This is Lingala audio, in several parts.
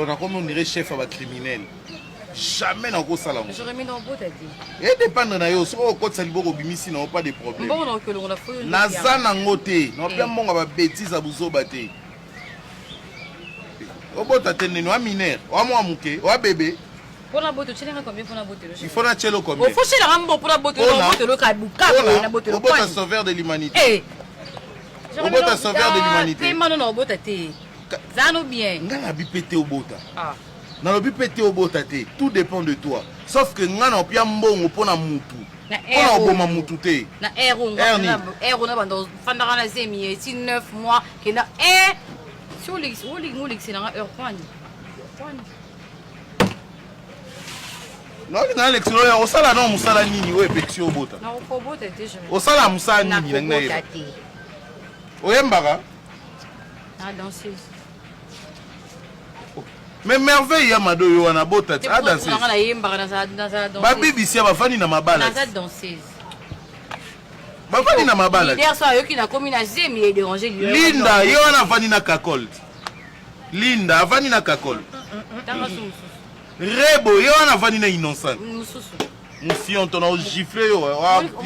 donc on dirait chef à criminel. Jamais dans le salon. J'aurais mis dans le bout, t'as dit. Et dépend de la chose. Oh, quand ça libère au bimisi, n'a pas de problème. Bon, donc, on a fait. Naza nangote. Non, bien mon va bêtise à vous obater. Au bout de ta no mineur. Au moi mouké. Au bébé. Pour la botte, tu sais combien pour la botte? Il faut la cello combien? Il faut chercher la rambo pour la botte. La botte. Au bout de sauveur de l'humanité. Au bout de sauveur de l'humanité. Non, botte, ça nous bien. N'a pas pété au bout. Ah. Dans le but pété au beau tate, tout dépend de toi. Sauf que nous avons bien bon pour la moutou. Pour la moutou. Na on a dans Fandara la Zemi, 9 mois, qui na sur les c'est dans heure point. Non, dans l'extérieur, au sala non, musala nini, ouais, pexi au bota. Non, au bota déjà. Au sala musala nini, n'engagé. Oyembara. Ah, danseuse. Mais merveille ya mado yo wana bota a danser. Ba BBC ba fani na mabala. Na danseuse. Ba fani na mabala. Leader so yo ki na komi na zemi e déranger lui. Linda yo wana fani na kakol. Linda fani na kakol. Rebo yo wana fani na innocent. Mususu. Musion ton au gifler yo.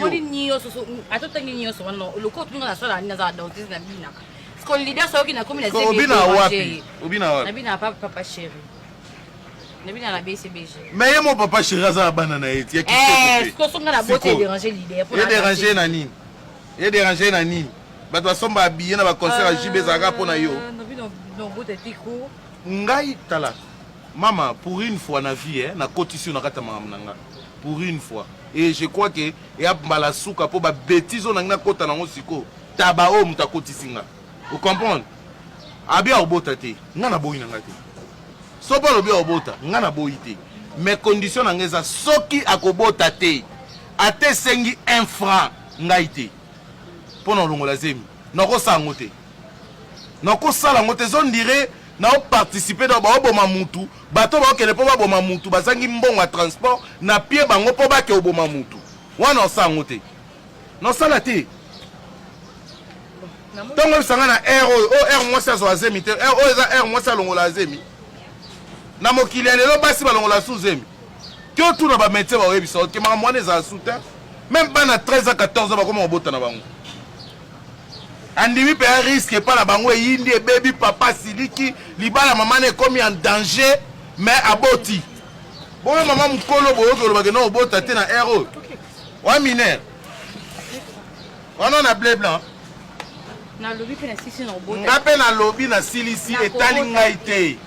On dit ni yo so atotangi ni yo so wana le ko tunga na so la ni na za danseuse na bina. Parce que leader so ki na komi na zemi. Obina wapi? Obina wapi? Na bina papa chéri. Na bina la BCBG. Mais mon papa chéri aza banana eti ya kitoko. Ko songa na bote déranger leader pour. Déranger na nini? Et déranger na nini? Ba to somba habillé na ba concert à JB Zaga pona yo. Na bina no bote tiko. Ngai tala. Maman, pour une fois na vie na cotisation na kata mama nanga. Pour une fois. Et je crois que ya mbala suka po ba bêtise on na kota na ngosiko. Taba o muta kotisinga. Vous comprenez? Abia obota te. Ngana boyi na ngati. So ba lobi obota, ngana boyi te. Mais condition na ngeza soki akobota te. Ate sengi 1 franc ngai te. Pona longola zemi. Noko sango te. Noko sala ngote zone dirait na participer dans ba oboma mutu. Bato ba okele po ba boma mutu, bazangi mbongo transport na pied bango po ba ke oboma mutu. Wana sango te. No sala te. Donc on s'en a R moi ça soit zemi R moi ça longola zemi na mokili lelo basi ba longola sous zemi que tout na ba métier ba webi so ke ma mwana za souta même pas na 13 à 14 ba comment obota na bango andimi pe risque pas na bango yindi baby papa siliki libala maman est comme en danger mais aboti bon maman mukolo boyo ko ba ke no obota te na R wa mineur on a blé blanc. Na lobby pe na sisi na obota. Ngape na lobby na silisi etali ngai te.